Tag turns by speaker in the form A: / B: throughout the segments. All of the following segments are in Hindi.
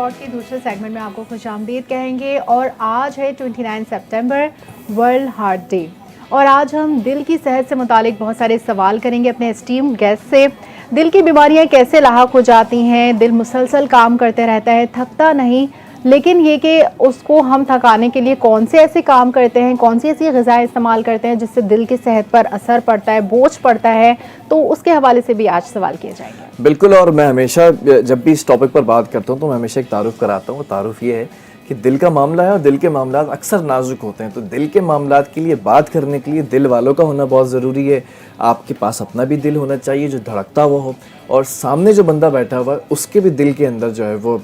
A: टॉक के दूसरे सेगमेंट में आपको खुशामदीद कहेंगे। और आज है 29 सितंबर, वर्ल्ड हार्ट डे। और आज हम दिल की सेहत से मुतालिक बहुत सारे सवाल करेंगे अपने एस्टीम गेस्ट से। दिल की बीमारियां कैसे लाहक हो जाती हैं, दिल मुसलसल काम करते रहता है, थकता नहीं, लेकिन ये कि उसको हम थकाने के लिए कौन से ऐसे काम करते हैं, कौन सी ऐसी ग़िज़ाएं इस्तेमाल करते हैं जिससे दिल की सेहत पर असर पड़ता है, बोझ पड़ता है, तो उसके हवाले से भी आज सवाल किए जाएंगे।
B: बिल्कुल। और मैं हमेशा जब भी इस टॉपिक पर बात करता हूँ तो मैं हमेशा एक तारुफ कराता हूँ। तारुफ ये है कि दिल का मामला है और दिल के मामला अक्सर नाजुक होते हैं, तो दिल के मामला के लिए बात करने के लिए दिल वालों का होना बहुत ज़रूरी है। आपके पास अपना भी दिल होना चाहिए जो धड़कता हुआ हो, और सामने जो बंदा बैठा हुआ है उसके भी दिल के अंदर जो है वो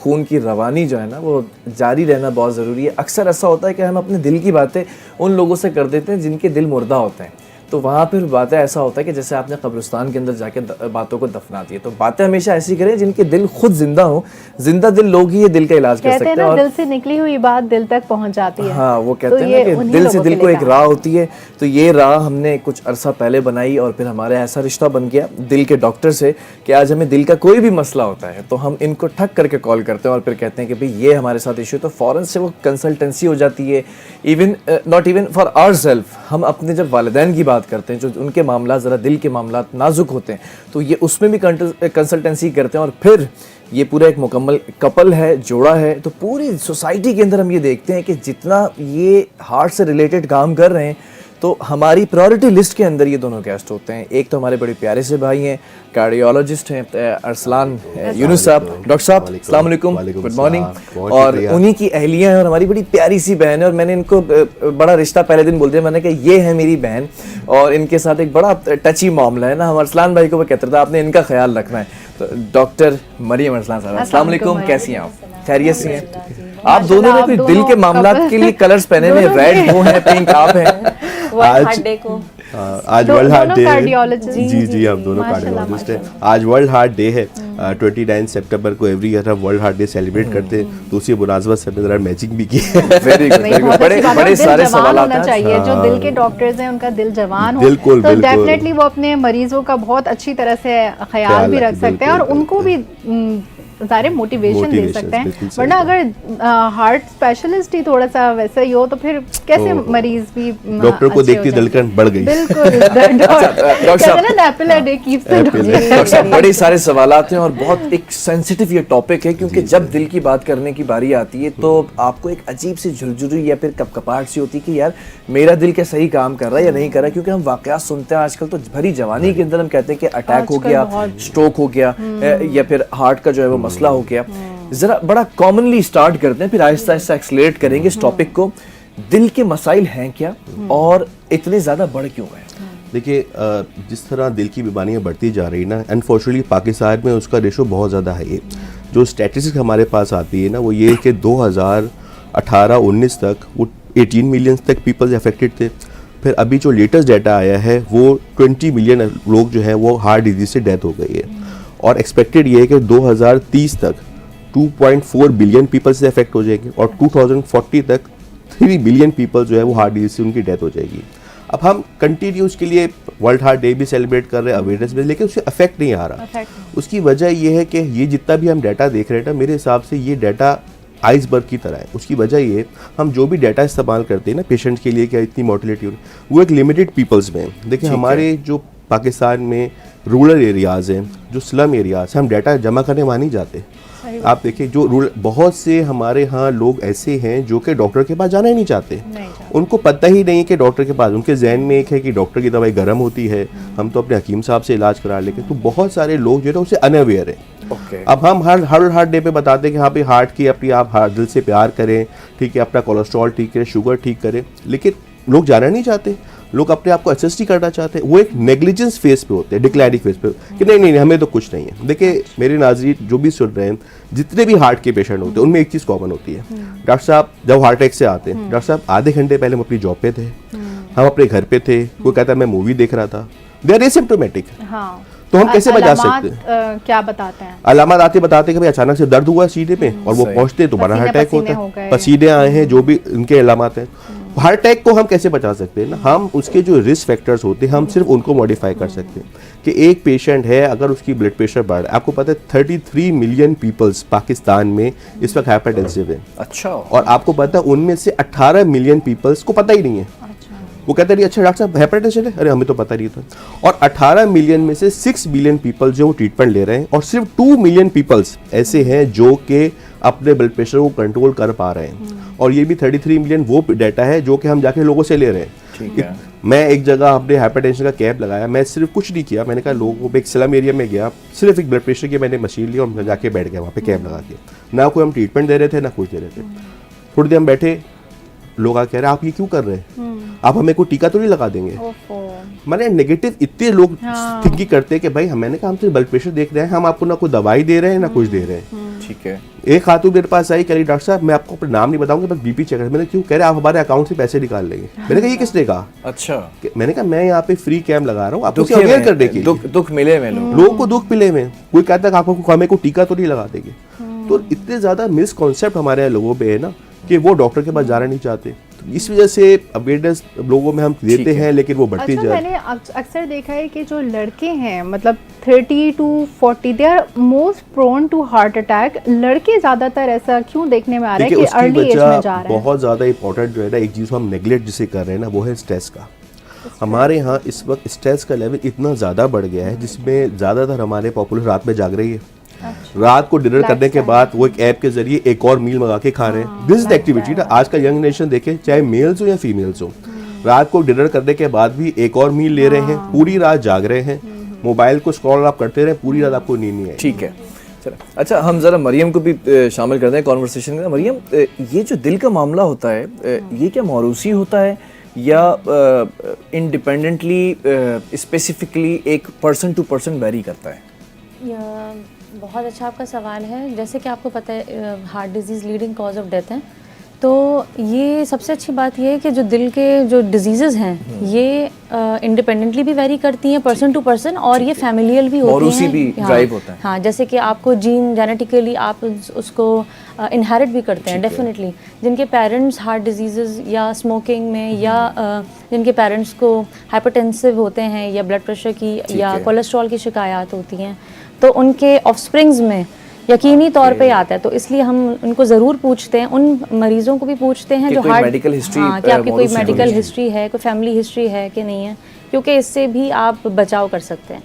B: खून की रवानी जो है ना वो जारी रहना बहुत ज़रूरी है। अक्सर ऐसा होता है कि हम अपने दिल की बातें उन लोगों से कर देते हैं जिनके दिल मुर्दा होते हैं, तो वहाँ पर बातें ऐसा होता है कि जैसे आपने कब्रिस्तान के अंदर जाके बातों को दफना दिए। तो बातें हमेशा ऐसी करें जिनके दिल खुद जिंदा हो। जिंदा दिल लोग ही ये दिल का इलाज कर सकते हैं।
A: और दिल से निकली हुई बात दिल तक पहुँच जाती है।
B: हाँ, वो कहते हैं ना कि दिल से दिल को एक राह होती है। तो ये राह हमने कुछ अरसा पहले बनाई और फिर हमारा ऐसा रिश्ता बन गया दिल के डॉक्टर से कि आज हमें दिल का कोई भी मसला होता है तो हम इनको ठक करके कॉल करते हैं और फिर कहते हैं कि भाई ये हमारे साथ इशू, तो फ़ौरन से वो कंसल्टेंसी हो जाती है। Even not even for ourselves, हम अपने जब वालिदैन की बात करते हैं जो उनके मामला ज़रा दिल के मामला नाजुक होते हैं तो ये उसमें भी कंसल्टेंसी करते हैं। और फिर ये पूरा एक मुकम्मल कपल है, जोड़ा है, तो पूरी सोसाइटी के अंदर हम ये देखते हैं कि जितना ये हार्ट से रिलेटेड काम कर रहे हैं तो हमारी प्रायोरिटी लिस्ट के अंदर ये दोनों गेस्ट होते हैं। एक तो हमारे बड़े प्यारे से भाई हैं, कार्डियोलॉजिस्ट हैं अरसलान यूनुस साहब। डॉक्टर साहब अस्सलाम वालेकुम, गुड मॉर्निंग। और उन्हीं की अहलिया हैं और हमारी बड़ी प्यारी सी बहन है, और मैंने इनको बड़ा रिश्ता पहले दिन बोल दिया, मैंने कहा ये है मेरी बहन और इनके साथ एक बड़ा टची मामला है ना। हम अरसलान भाई को वो कहते थे आपने इनका ख्याल रखना है। तो डॉक्टर मरीम अरसलान साहब अस्सलाम वालेकुम, कैसी हैं आप? खैरियत से हैं? आप दोनों ने कोई दिल के मामला के लिए कलर्स पहने हुए, रेड वो है, पिंक आप हैं।
C: आज वर्ल्ड हार्ट डे है। जी हम दोनों कार्डियोलॉजिस्ट हैं। आज वर्ल्ड हार्ट डे है। 29 सितंबर को एवरी ईयर हम वर्ल्ड हार्ट डे सेलिब्रेट करते हैं। तो उसी मुनासबत से हमने जरा मैचिंग भी की है।
B: Very good. बड़े सारे सवाल
A: होना चाहिए। जो दिल के डॉक्टर्स हैं उनका दिल जवान हो तो डेफिनेटली वो अपने मरीजों का बहुत अच्छी तरह से ख्याल भी रख सकते हैं और उनको भी सारे मोटिवेशन दे सकते हैं। वरना अगर हार्ट स्पेशलिस्ट ही थोड़ा सा वैसा ही हो तो फिर कैसे मरीज भी
C: डॉक्टर को देखते धड़कन बढ़ गई।
A: बिल्कुल।
B: बड़े सारे सवालात हैं और बहुत एक सेंसिटिव ये टॉपिक है, क्योंकि जब दिल की बात करने की बारी आती है तो आपको एक अजीब सी झुरझुरी या फिर कपकपाहट सी होती है कि यार मेरा दिल क्या सही काम कर रहा है या नहीं कर रहा है। क्योंकि हम वाकयात सुनते हैं आजकल, तो भरी जवानी के अंदर हम कहते हैं कि अटैक हो गया, स्ट्रोक हो गया या फिर हार्ट का जो है वो मसला हो गया। जरा बड़ा कॉमनली स्टार्ट करते हैं, फिर आहिस्ता आहिस्ता एक्सलेट करेंगे इस टॉपिक को। दिल के मसाइल हैं क्या और इतने ज्यादा बढ़ क्यों गए?
C: देखिए, जिस तरह दिल की बीमारियां बढ़ती जा रही ना, अनफॉर्चुनेटली पाकिस्तान में उसका रेशो बहुत ज़्यादा है। जो स्टैटिस्टिक्स हमारे पास आती है ना वो ये कि 2018-19 तक वो 18 मिलियन तक पीपल्स अफेक्टेड थे। फिर अभी जो लेटेस्ट डाटा आया है वो 20 मिलियन लोग जो है वो हार्ट डिजीज से डेथ हो गई है। और एक्सपेक्टेड ये है कि 2030 तक 2.4 बिलियन पीपल से अफेक्ट हो जाएंगे और 2040 तक 3 बिलियन पीपल जो है वो हार्ट डिजीज से उनकी डेथ हो जाएगी। अब हम कंटिन्यू उसके लिए वर्ल्ड हार्ट डे भी सेलिब्रेट कर रहे हैं, अवेयरनेस भी, लेकिन उससे अफेक्ट नहीं आ रहा। उसकी वजह ये है कि ये जितना भी हम डाटा देख रहे हैं ना, मेरे हिसाब से ये डाटा आइसबर्ग की तरह है। उसकी वजह ये हम जो भी डाटा इस्तेमाल करते हैं ना पेशेंट्स के लिए क्या इतनी मोर्टेलिटी हो वो एक लिमिटेड पीपल्स में। देखिए हमारे जो पाकिस्तान में रूरल एरियाज़ हैं, जो स्लम एरियाज़ हैं, हम डाटा जमा करने वहाँ नहीं जाते। आप देखिए जो रूरल, बहुत से हमारे यहाँ लोग ऐसे हैं जो कि डॉक्टर के पास जाना ही नहीं चाहते। उनको पता ही नहीं कि डॉक्टर के पास, उनके जहन में एक है कि डॉक्टर की दवाई गर्म होती है, हम तो अपने हकीम साहब से इलाज करा लेंगे। तो बहुत सारे लोग जो है उससे अनअवेयर है। अब हम हर हार्ट डे पे बताते हैं कि हाँ भाई हार्ट की अपनी आप दिल से प्यार करें, ठीक है, अपना कोलेस्ट्रॉल ठीक करें, शुगर ठीक करें, लेकिन लोग जाना नहीं चाहते। लोग अपने आप को असेस नहीं करना चाहते। वो एक नेग्लिजेंस फेज पे होते हैं, डिक्लाइनिंग फेज पे कि नहीं हमें तो कुछ नहीं है। देखिए मेरे नाज़रीन जो भी सुन रहे हैं, जितने भी हार्ट के पेशेंट होते हैं उनमें एक चीज़ कॉमन होती है। डॉक्टर साहब जब हार्ट अटैक से आते हैं, डॉक्टर साहब आधे घंटे पहले हम अपनी जॉब पे थे, हम अपने घर पे थे, कोई कहता है मैं मूवी देख रहा था, दे आर एसिम्प्टोमेटिक। तो हम कैसे बचा सकते हैं?
A: क्या बताते हैं?
C: अलामत बताते हैं कि भाई अचानक से दर्द हुआ सीने पे और वो पहुंचते तो बड़ा हार्ट अटैक होता है, पसीने आए हैं, जो भी उनके अलामत हैं। हार्ट अटैक को हम कैसे बचा सकते हैं ना, हम उसके जो रिस्क फैक्टर्स होते हैं हम सिर्फ उनको मॉडिफाई कर सकते हैं। कि एक पेशेंट है, अगर उसकी ब्लड प्रेशर बढ़, आपको पता है 33 मिलियन पीपल्स पाकिस्तान में इस वक्त हाइपरटेंसिव है।
B: अच्छा।
C: और आपको पता है उनमें से 18 मिलियन पीपल्स को पता ही नहीं है। वो कहते हैं अच्छा डॉक्टर साहब हाइपरटेंशन है, अरे हमें तो पता नहीं था। और 18 मिलियन में से 6 बिलियन पीपल जो ट्रीटमेंट ले रहे हैं, और सिर्फ 2 मिलियन पीपल्स ऐसे हैं जो कि अपने ब्लड प्रेशर को कंट्रोल कर पा रहे हैं। और ये भी 33 मिलियन वो डाटा है जो कि हम जाके लोगों से ले रहे हैं।
B: ठीक है।
C: मैं एक जगह अपने हाइपरटेंशन का कैंप लगाया, मैं सिर्फ कुछ नहीं किया, मैंने कहा लोगों को, एक स्लम एरिया में गया, सिर्फ एक ब्लड प्रेशर की मैंने मशीन ली और मैं जाके बैठ गया वहाँ पे कैंप लगा के। ना कोई हम ट्रीटमेंट दे रहे थे ना कुछ दे रहे थे। थोड़ी देर हम बैठे, लोग आ कह रहे आप ये क्यों कर रहे हैं, आप हमें कोई टीका तो नहीं लगा देंगे। मैंने नेगेटिव इतने लोग थिंकिंग करते हैं कि भाई मैंने कहा हम सिर्फ ब्लड प्रेशर देख रहे हैं, हम आपको ना कोई दवाई दे रहे हैं ना कुछ दे रहे हैं।
B: ठीक है।
C: एक खातून मेरे पास आई, कह रही डॉक्टर साहब मैं आपको अपना नाम नहीं बताऊंगा, बस बीपी चेक कर। मैंने क्यों, कह रहे आप हमारे अकाउंट से पैसे निकाल लेंगे। मैंने कहा ये किसने कहा।
B: अच्छा।
C: मैंने कहा मैं यहाँ पे फ्री कैंप लगा रहा हूँ आपको अवेयर करने के लिए।
B: दुख मिले में
C: लोगों को दुख मिले में, कोई कहता है आपको हमें को टीका तो नहीं लगा देंगे। तो इतने ज्यादा मिस कॉन्सेप्ट हमारे लोगों पे है ना कि वो डॉक्टर के पास जाना नहीं चाहते। तो इस वजह से अवेयरनेस लोगों में हम देते हैं लेकिन वो बढ़ती
A: अच्छा,
C: जा
A: मैंने अक्सर देखा है कि जो लड़के हैं मतलब 30 to 40 they are most prone to heart attack. लड़के ज्यादातर ऐसा क्यों देखने में आ रहा है कि अर्ली एज में जा रहे हैं।
C: बहुत ज्यादा इंपॉर्टेंट जो है ना, एक चीज हम नेग्लेक्ट जिसे कर रहे हैं ना, वो है स्ट्रेस का। हमारे यहाँ इस वक्त स्ट्रेस का लेवल इतना ज़्यादा बढ़ गया है जिसमें ज़्यादातर हमारे पॉपुलर रात में जाग रही है। रात को डिनर करने के बाद वो एक ऐप के जरिए एक और मील मंगा के खा रहे हैं। दिस इज एक्टिविटी ना, आज का यंग नेशन देखे, चाहे मेल्स हो या फीमेल्स हो, रात को डिनर करने के बाद भी एक और मील ले रहे हैं, पूरी रात जाग रहे हैं, मोबाइल को स्क्रॉल आप करते रहे, पूरी रात आपको नींद नहीं आई।
B: ठीक है, चलो। अच्छा, हम जरा मरियम को भी शामिल करते हैं कॉन्वर्सेशन में। मरियम, ये जो दिल का मामला होता है, ये क्या मौरूसी होता है या इंडिपेंडेंटली स्पेसिफिकली एक पर्सन टू पर्सन वेरी करता है?
D: बहुत अच्छा आपका सवाल है। जैसे कि आपको पता है heart disease leading cause of death है, तो ये सबसे अच्छी बात ये है कि जो दिल के जो डिजीज़ेज़ हैं ये इंडिपेंडेंटली भी वेरी करती हैं पर्सन टू पर्सन, और ये फैमिलियल भी होती हैं।
B: भी ड्राइव होता है।
D: हाँ, जैसे कि आपको जीन जेनेटिकली आप उसको इनहेरिट भी करते हैं डेफिनेटली। जिनके पेरेंट्स हार्ट डिजीज़ेज़ या स्मोकिंग में या जिनके पेरेंट्स को हाइपरटेंसिव होते हैं या ब्लड प्रेशर की या कोलेस्ट्रॉल की शिकायत होती हैं, तो उनके ऑफस्प्रिंग्स में यकीनी तौर पे आता है। तो इसलिए हम उनको ज़रूर पूछते हैं, उन मरीजों को भी पूछते हैं जो हार्ट
B: मेडिकल हिस्ट्री,
D: हाँ, कि आपकी कोई मेडिकल हिस्ट्री है, कोई फैमिली हिस्ट्री है कि नहीं है, क्योंकि इससे भी आप बचाव कर सकते हैं।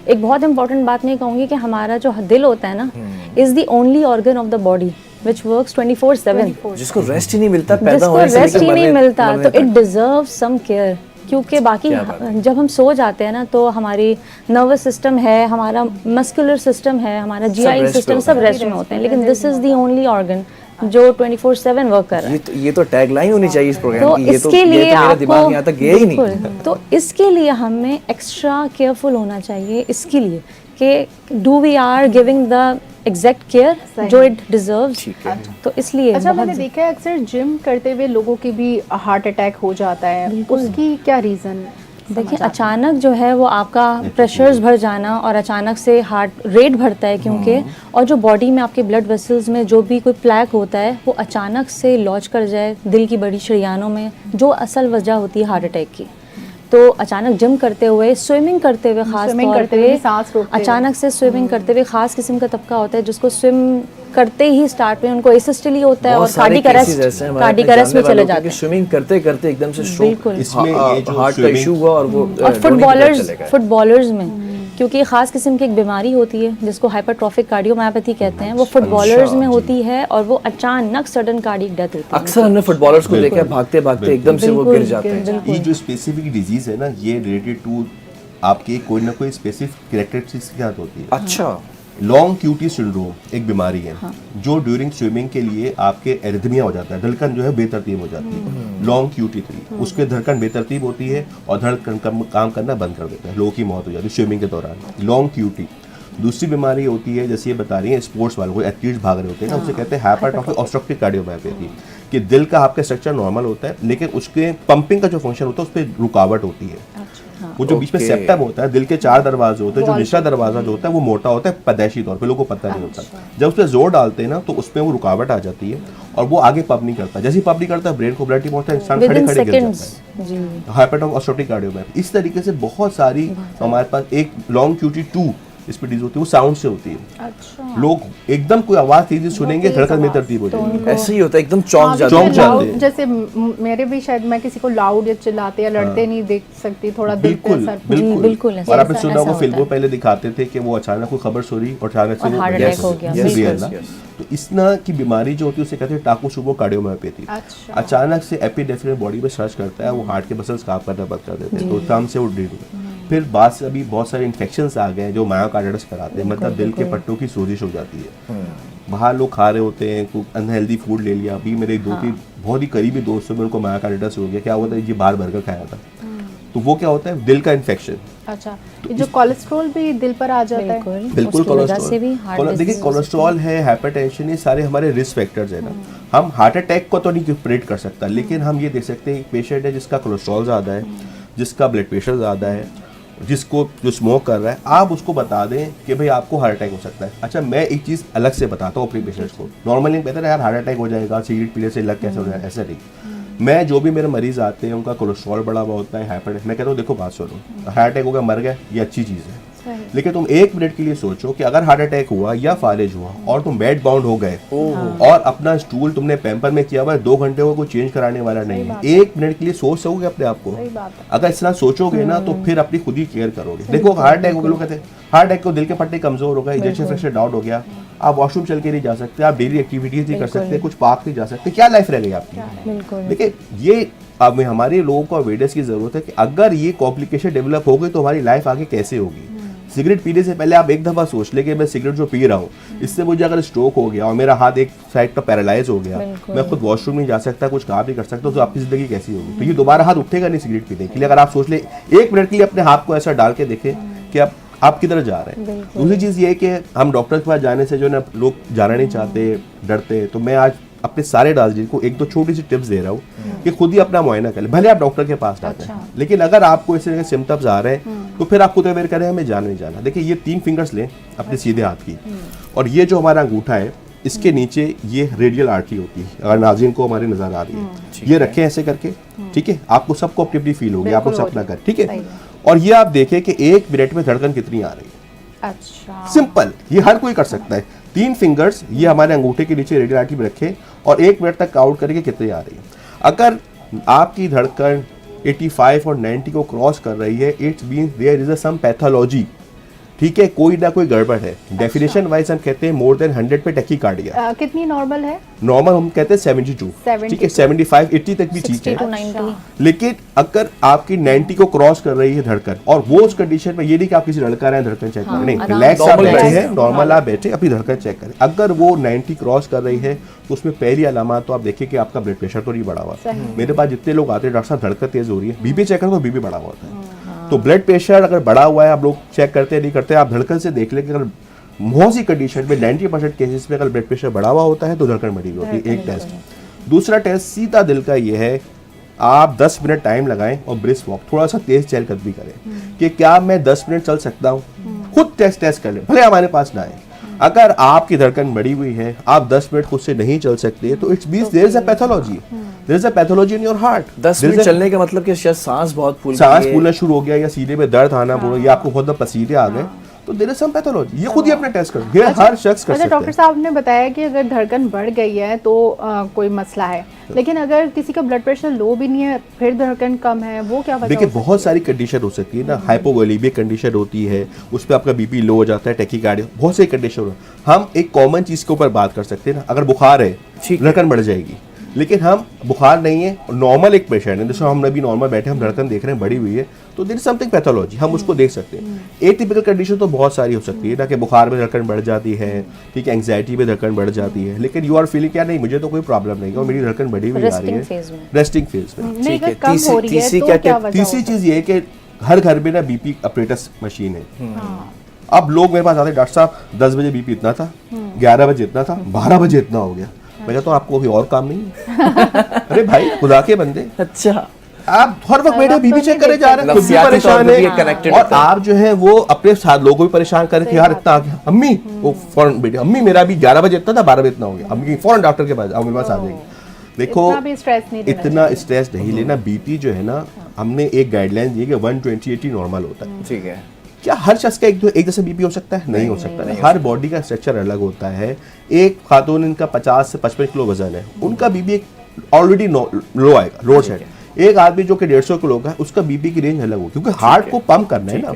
D: एक बहुत इंपॉर्टेंट बात मैं कहूँगी कि हमारा जो दिल होता है ना, is the only organ of the body which works 24/7,
B: जिसको रेस्ट ही नहीं मिलता, पैदा
D: जिसको
B: होने से
D: रेस्ट ही नहीं मिलता, तो
B: तक।
D: It deserves some care. क्योंकि बाकी जब हम सो जाते हैं ना, तो हमारी नर्वस सिस्टम है, हमारा मस्कुलर सिस्टम है, हमारा जीआई सिस्टम सब रेस्ट में होते हैं, लेकिन this is the only organ जो 24/7 वर्क कर रहा है।
B: ये तो टैगलाइन होनी चाहिए इस प्रोग्राम
D: तो
B: की। ये
D: इसके लिए
B: तो मेरा
D: आपको
B: दिमाग यहाँ तक गया ही नहीं।
D: तो इसके लिए हमें एक्स्ट्रा केयरफुल होना चाहिए, इसके लिए कि do we are giving the exact care जो इट डिजर्व्स। तो इसलिए
A: अच्छा, मैंने देखा है अक्सर जिम करते हुए लोगों की भी हार्ट अटैक हो जाता है, उसकी क्या रीज़न?
D: देखिए, अचानक जो है वो आपका प्रेशर्स बढ़ जाना और अचानक से हार्ट रेट बढ़ता है क्योंकि, और जो बॉडी में आपके ब्लड वेसल्स में जो भी कोई प्लैक होता है वो अचानक से लॉज कर जाए दिल की बड़ी शरियानों में, जो असल वजह होती है हार्ट अटैक की। तो अचानक जिम करते हुए, स्विमिंग करते हुए, खास तौर पे अचानक से स्विमिंग करते हुए, खास किस्म का तबका होता है जिसको स्विम करते ही स्टार्ट में उनको एसिस्टली होता है और कार्डिक अरेस्ट में चले जाते हैं।
B: स्विमिंग करते करते एकदम से स्ट्रोक,
C: इसमें ये जो
B: हार्ट का इशू हुआ और वो
D: और फुटबॉलर्स में क्योंकि खास किस्म की एक बीमारी होती है जिसको हाइपरट्रॉफिक कार्डियोमायोपैथी कहते हैं, वो फुटबॉलर्स में होती है और वो अचानक सडन कार्डिक डेथ होती है।
B: अक्सर हमने फुटबॉलर्स को देखा है भागते भागते एकदम से वो गिर जाते हैं।
C: ये जो स्पेसिफिक डिजीज है ना, ये रिलेटेड टू आपके कोई ना कोई स्पेसिफिक कैरेक्टरिस्टिक्स के साथ होती है।
B: अच्छा,
C: लॉन्ग क्यूटी सिंड्रोम एक बीमारी है जो ड्यूरिंग स्विमिंग के लिए आपके एरिथमिया हो जाता है, धड़कन जो है बेतरतीब हो जाती है। लॉन्ग क्यूटी 3 उसके धड़कन बेतरतीब होती है और धड़कन काम करना बंद कर देता है, लोगों की मौत हो जाती है स्विमिंग के दौरान। Long QT. दूसरी बीमारी होती है, जैसे ये बता रही है स्पोर्ट्स वालों को, एथलीट्स भाग रहे होते हैं ना, उसे कहते हैं हाइपरट्रॉफिक ऑब्स्ट्रक्टिव कार्डियोमायोपैथी, कि दिल का आपका स्ट्रक्चर नॉर्मल होता है लेकिन उसके पंपिंग का जो फंक्शन होता है उस पर रुकावट होती है। वो जो बीच में सेप्टम होता है, दिल के 4 दरवाजे होते हैं, जो निचला दरवाजा जो होता है वो मोटा होता है पैदाइशी तौर पे, लोगों को पता नहीं होता। जब उस पर जोर डालते हैं ना तो उसमें वो रुकावट आ जाती है और वो आगे पंप नहीं करता। जैसे ही पंप नहीं करता ब्रेन को ब्लड पहुंचता है, इंसान खड़े खड़े गिर जाता है। Hypertonic cardiomyopathy. इस तरीके से बहुत सारी हमारे पास एक लॉन्ग QT 2 इस पे डिजीज होती है, वो साउंड से होती है।
A: अच्छा।
C: लोग एकदम कोई आवाज तेजी सुनेंगे, धड़कन में तरतीब हो जाएगी।
B: ऐसे ही होता है, एकदम चौंक जाते
C: चौंक
B: हैं।
C: जाते हैं।
A: जैसे मेरे भी शायद मैं किसी को लाउड या चिल्लाते या लड़ते नहीं देख सकती, थोड़ा दिल पे
C: बिल्कुल
A: असर।
C: बिल्कुल। और आपने सुना वो फिल्मों पहले दिखाते थे कि वो अचानक कोई खबर सुनी और अचानक से वो
D: हार्ट अटैक हो गया।
B: Yes,
C: रियल
B: yes,
C: ना।
B: yes.
C: तो इस तरह की बीमारी जो होती है उसे कहते हैं टाकुशुबो कार्डियोमायोपैथी।
A: अच्छा।
C: अचानक से एपिनेफ्रिन बॉडी में सर्च करता है, वो हार्ट के मसल्स काम करना बंद कर देते हैं, तो काम से वो ड्रीड हुए। फिर बाद से अभी बहुत सारे इन्फेक्शंस आ गए जो मायोकार्डाइटिस कराते हैं, मतलब दिल के पट्टों की सोजिश हो जाती है। बाहर लोग खा रहे होते हैं, कोई अनहेल्दी फूड ले लिया। अभी मेरे 2-3 बहुत ही करीबी दोस्तों में उनको मायोकार्डाइटिस हो गया। क्या हुआ था, ये बाहर बर्गर खाया था, तो वो क्या होता है, दिल का इन्फेक्शन।
A: अच्छा, ये जो कोलेस्ट्रॉल भी दिल पर आ जाता है।
C: बिल्कुल
D: उसकी वजह से भी heart
C: कोलेस्ट्रॉल, देखिए
D: disease
C: कोलेस्ट्रॉल है, हाइपरटेंशन, ये सारे हमारे रिस्क फैक्टर्स है ना। हम हार्ट अटैक को तो नहीं प्रेडिक्ट कर सकता, लेकिन हम ये देख सकते हैं एक पेशेंट है जिसका कोलेस्ट्रॉल ज़्यादा है, जिसका ब्लड प्रेशर ज़्यादा है, जिसको जो स्मोक कर रहा है, आप उसको बता दें कि भाई आपको हार्ट अटैक हो सकता है। अच्छा, मैं एक चीज़ अलग से बताता हूँ अपने पेशेंट्स को। नॉर्मली कहते हैं यार हार्ट अटैक हो जाएगा, सिगरेट पीने से लग कैसे हो जाएगा, ऐसा नहीं। मैं जो भी मेरे मरीज आते हैं उनका कोलेस्ट्रॉल बढ़ा हुआ होता है, हाइपर, मैं कहता हूँ देखो बात सुनो, हार्ट अटैक हो गया, मर गया, ये अच्छी चीज़ है, लेकिन तुम 1 मिनट के लिए सोचो कि अगर हार्ट अटैक हुआ या फालिज हुआ और तुम बेड बाउंड हो गए और अपना स्टूल तुमने पैम्पर में किया हुआ 2 घंटे को कोई चेंज कराने वाला नहीं है, 1 मिनट के लिए सोच सकोगे अपने आप को? अगर इस तरह सोचोगे ना तो फिर अपनी खुद ही केयर करोगे। देखो हार्ट अटैक हो गया, लोग कहते हैं हार्ट अटैक को दिल के पट्टे कमजोर हो गए, इजेक्शन फ्रैक्चर डाउन हो गया, आप वॉशरूम चल के नहीं जा सकते, आप डेली एक्टिविटीज नहीं कर सकते, कुछ पार्क नहीं जा सकते, क्या लाइफ रह गई आपकी? देखिए ये अब हमारे लोगों को अवेयरनेस की जरूरत है कि अगर ये कॉम्प्लिकेशन डेवलप हो गई तो हमारी लाइफ आगे कैसे होगी। सिगरेट पीने से पहले आप एक दफा सोच ले कि मैं सिगरेट जो पी रहा हूँ इससे मुझे अगर स्ट्रोक हो गया और मेरा हाथ एक साइड का पैरालाइज हो गया, मैं खुद वॉशरूम नहीं जा सकता, कुछ काम नहीं कर सकता, तो आपकी जिंदगी कैसी होगी? तो ये दोबारा हाथ उठेगा नहीं सिगरेट पीने के लिए। अगर आप सोच ले 1 मिनट के लिए अपने हाथ को ऐसा डाल के देखें कि आप किधर जा रहे हैं। दूसरी चीज़ ये है कि हम डॉक्टर के पास जाने से जो ना लोग जाना नहीं चाहते, डरते, तो मैं आज अपने सारे नाज़रीन को 1-2 छोटी सी टिप्स दे रहा हूँ कि खुद ही अपना मुआयना करें, भले आप डॉक्टर के पास जाते हैं, लेकिन अगर आपको इस तरह के सिम्टम्स आ रहे हैं तो फिर आप खुद अवेयर करें हमें जाना नहीं जाना। देखिए ये 3 फिंगर्स लें अपने सीधे हाथ की, और ये जो हमारा अंगूठा है इसके नीचे ये रेडियल आर्टरी होती है, अगर नाज़रीन को हमारी नजर आ रही है, ये रखें ऐसे करके, ठीक है? आपको सबको अपनी अपनी फील होगी, आप लोग अपना करें, ठीक है? और ये आप देखें कि 1 मिनट में धड़कन कितनी आ रही है।
A: अच्छा,
C: सिंपल, ये हर कोई कर सकता है। 3 फिंगर्स ये हमारे अंगूठे के नीचे रेडियल आर्टरी में रखें और 1 मिनट तक काउंट करेंगे कितनी आ रही है। अगर आपकी धड़कन 85 और 90 को क्रॉस कर रही है, it's means there is some pathology, ठीक है? कोई ना कोई गड़बड़ है। डेफिनेशन वाइज हम कहते हैं मोर देन 100 पे टैकीकार्डिया।
A: कितनी नॉर्मल है?
C: नॉर्मल हम कहते हैं 72, ठीक है? 75 80 तक भी ठीक है,
D: 60 to 90।
C: लेकिन अगर आपकी 90 को क्रॉस कर रही है धड़कन, और वो उस कंडीशन में ये नहीं कि आप किसी लड़का रहे हैं धड़कन चेक करें, नहीं, रिलैक्स आप बैठे हैं, नॉर्मल आप बैठे अपनी धड़कन चेक करें। अगर वो 90 क्रॉस कर रही है तो उसमें पहली अलामत तो आप देखिए कि आपका ब्लड प्रेशर तो नहीं बढ़ा हुआ। मेरे पास जितने लोग आते हैं डॉक्टर साहब धड़कन तेज हो रही है, बीपी चेक करें तो बीपी बढ़ा हुआ होता है। तो ब्लड प्रेशर अगर बढ़ा हुआ है, आप लोग चेक करते नहीं करते, आप धड़कन से देख लें कि अगर बहुत सी कंडीशन में 90% केसेस में अगर ब्लड प्रेशर बढ़ा हुआ होता है तो धड़कन बढ़ी हुई होती है। एक टेस्ट। दूसरा टेस्ट सीधा दिल का ये है, आप 10 मिनट टाइम लगाएं और ब्रिस्क वॉक, थोड़ा सा तेज चहलकदमी करें कि क्या मैं 10 मिनट चल सकता हूँ। खुद टेस्ट कर लें, भले हमारे पास ना आए। अगर आपकी धड़कन बढ़ी हुई है, आप 10 मिनट खुद से नहीं चल सकते, तो it's means there is a pathology, there is a pathology in your heart.
B: 10 minute चलने का मतलब कि शायद सांस बहुत फूल
C: सांस फूलना शुरू हो गया, या सीने में दर्द आना शुरू, या आपको बहुत पसीने आ गए, तो देयर इज सम पैथोलॉजी। ये खुद ही अपने टेस्ट कर, ये हर शख्स कर सकता है।
A: डॉक्टर साहब ने बताया कि अगर धड़कन बढ़ गई है तो कोई मसला है, लेकिन अगर किसी का ब्लड प्रेशर लो भी नहीं है फिर धड़कन कम है, वो क्या वजह?
C: देखिए बहुत सारी कंडीशन हो सकती है ना, हाइपोवोलेमिक कंडीशन होती है, उस पर आपका बीपी लो हो जाता है, टैकीकार्डिया, बहुत सारी कंडीशन हो। हम एक कॉमन चीज के ऊपर बात कर सकते हैं ना, अगर बुखार है धड़कन बढ़ जाएगी, लेकिन हम बुखार नहीं है, नॉर्मल एक पेशेंट है, जैसे हम अभी नॉर्मल बैठे हम धड़कन देख रहे हैं बढ़ी हुई है, तो देयर इज समथिंग पैथोलॉजी, हम उसको देख सकते हैं। एटिपिकल कंडीशन तो बहुत सारी हो सकती है ना, कि बुखार में धड़कन बढ़ जाती है, ठीक है, एंग्जाइटी में धड़कन बढ़ जाती है, लेकिन यू आर फीलिंग क्या नहीं मुझे तो कोई प्रॉब्लम नहीं है और मेरी धड़कन बढ़ी हुई आ रही है, रेस्टिंग फेज में।
A: नहीं, अगर कम हो रही है तो क्या वजह?
C: तीसरी चीज ये है कि हर घर में ना बीपी ऑपरेटर्स मशीन है। अब लोग मेरे पास आते हैं, डॉक्टर साहब 10 बजे बीपी इतना था, 11 बजे इतना था, 12 बजे इतना हो गया। मैं कहता हूँ आपको कोई और काम नहीं है? अरे भाई खुदा के बंदे,
B: अच्छा
C: आप हर वक्त बैठे बीबी चेक करे जा रहे हैं, खुद भी
B: नफसियाती
C: परेशान
B: तौर पे भी
C: है
B: connected
C: और
B: होता है।
C: आप जो है वो अपने साथ लोगों को भी परेशान कर रहे थे, यार इतना आ गया अम्मी, वो फौरन बेटे अम्मी मेरा भी 11 बजे इतना था 12 बजे इतना हो गया, अम्मी फौरन डॉक्टर के पास आओ, मेरे पास आ जाएगी। देखो
A: इतना भी स्ट्रेस नहीं लेना
C: इतना स्ट्रेस नहीं लेना। बीपी जो है ना, हमने एक गाइडलाइन दी है कि 120/80 नॉर्मल होता है।
B: ठीक है।
C: क्या हर शख्स का एक जैसा बीपी हो सकता है? नहीं हो सकता। हर बॉडी का स्ट्रक्चर अलग होता है। एक खातून, इनका 50 से 55 किलो वजन है, उनका बीपी ऑलरेडी लो आएगा, रोड साइड। एक आदमी जो कि 150 किलो का है, उसका बीपी की रेंज अलग होगी, क्योंकि हार्ट को पंप करना है ना,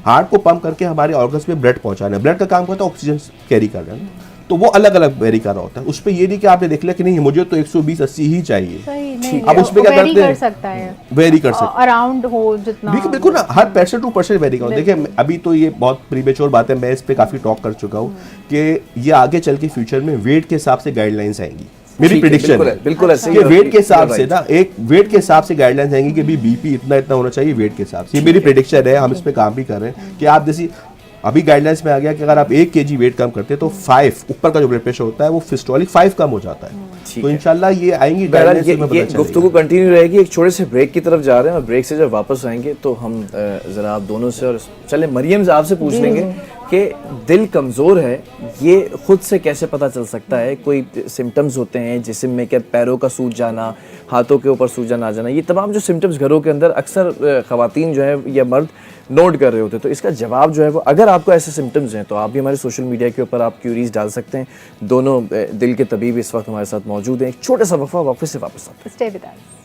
C: हार्ट को पंप करके हमारे ऑर्गन्स में ब्लड पहुंचाना है। ब्लड का काम करता है ऑक्सीजन कैरी करना है, तो वो अलग अलग वेरी कर रहा होता है। उस पर ये नहीं कि आपने देख लिया कि नहीं मुझे तो 120-80 ही चाहिए,
A: सही नहीं,
C: अब उसमें क्या
A: vary
C: करते हैं?
A: कर सकता है,
C: वेरी कर सकते
A: अराउंड हो जितना।
C: बिल्कुल ना, हर पर्सन टू पर्सन वेरी कर। देखिए अभी तो ये बहुत प्रीमेच्योर बात है, मैं इस पे काफी टॉक कर चुका हूँ कि ये आगे चल के फ्यूचर में वेट के हिसाब से गाइडलाइंस आएंगी। मेरी
B: ठीक है,
C: प्रिडिक्शन
B: बिल्कुल
C: है
B: है, बिल्कुल ऐसे ही
C: कि
B: है।
C: वेट के हिसाब
B: You're
C: से
B: right.
C: ना, एक वेट के हिसाब से गाइडलाइंस आएंगी कि भी बीपी इतना इतना होना चाहिए वेट के हिसाब से। ये मेरी प्रिडिक्शन है, हम इस पे काम भी कर रहे हैं कि आप जैसी अभी गाइडलाइंस में आ गया कि अगर आप 1 kg वेट कम करते हैं तो 5 ऊपर का जो ब्लड प्रेशर होता है वो सिस्टोलिक 5 कम हो जाता है। तो इंशाल्लाह ये आएंगी
B: बहरहाल
C: गाइडलाइंस में
B: ये गुफ्तगू कंटिन्यू रहेगी। एक छोटे से ब्रेक की तरफ जा रहे हैं और ब्रेक से जब वापस आएंगे तो हम ज़रा आप दोनों से और चले मरियम साहब से पूछ लेंगे कि दिल कमज़ोर है, ये खुद से कैसे पता चल सकता है? कोई सिम्टम्स होते हैं जिस्म में, क्या पैरों का सूज जाना, हाथों के ऊपर सूजन आ जाना, ये तमाम जो सिम्टम्स घरों के अंदर अक्सर ख़वातीन जो है या मर्द नोट कर रहे होते हैं, तो इसका जवाब जो है वो, अगर आपको ऐसे सिम्टम्स हैं तो आप भी हमारे सोशल मीडिया के ऊपर आप क्यूरीज डाल सकते हैं। दोनों दिल के तबीब इस वक्त हमारे साथ मौजूद हैं। एक छोटा सा वक्फा, वापस से वापस आते हैं।
A: Stay with us.